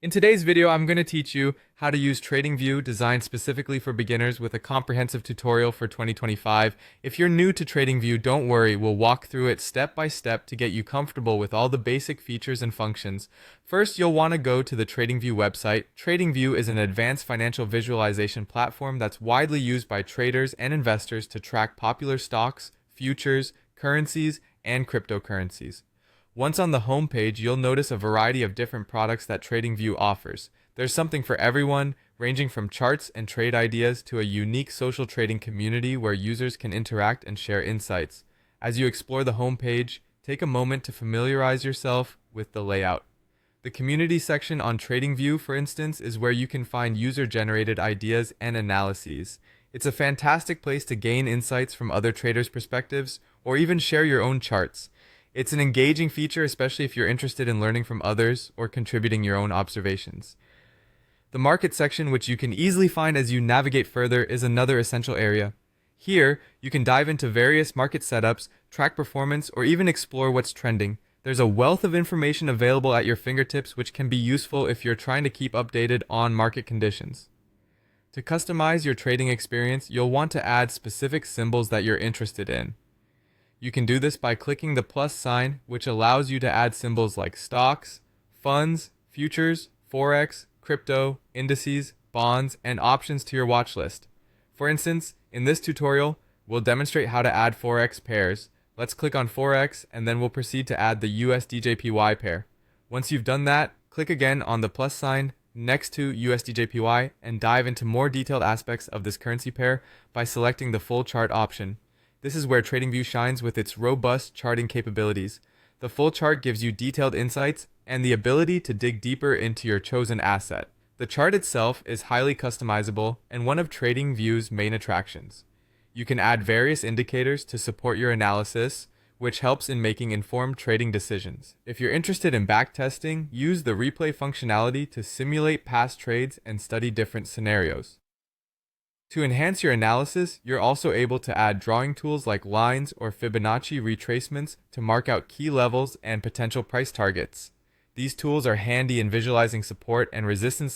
In today's video, I'm going to teach you how to use TradingView designed specifically for beginners with a comprehensive tutorial for 2025. If you're new to TradingView, don't worry, we'll walk through it step by step to get you comfortable with all the basic features and functions. First, you'll want to go to the TradingView website. TradingView is an advanced financial visualization platform that's widely used by traders and investors to track popular stocks, futures, currencies, and cryptocurrencies. Once on the home page, you'll notice a variety of different products that TradingView offers. There's something for everyone, ranging from charts and trade ideas to a unique social trading community where users can interact and share insights. As you explore the home page, take a moment to familiarize yourself with the layout. The community section on TradingView, for instance, is where you can find user-generated ideas and analyses. It's a fantastic place to gain insights from other traders' perspectives or even share your own charts. It's an engaging feature, especially if you're interested in learning from others or contributing your own observations. The market section, which you can easily find as you navigate further, is another essential area. Here, you can dive into various market setups, track performance, or even explore what's trending. There's a wealth of information available at your fingertips, which can be useful if you're trying to keep updated on market conditions. To customize your trading experience, you'll want to add specific symbols that you're interested in. You can do this by clicking the plus sign, which allows you to add symbols like stocks, funds, futures, forex, crypto, indices, bonds, and options to your watch list. For instance, in this tutorial, we'll demonstrate how to add forex pairs. Let's click on forex, and then we'll proceed to add the USDJPY pair. Once you've done that, click again on the plus sign next to USDJPY and dive into more detailed aspects of this currency pair by selecting the full chart option. This is where TradingView shines with its robust charting capabilities. The full chart gives you detailed insights and the ability to dig deeper into your chosen asset. The chart itself is highly customizable and one of TradingView's main attractions. You can add various indicators to support your analysis, which helps in making informed trading decisions. If you're interested in backtesting, use the replay functionality to simulate past trades and study different scenarios. To enhance your analysis, you're also able to add drawing tools like lines or Fibonacci retracements to mark out key levels and potential price targets. These tools are handy in visualizing support and resistance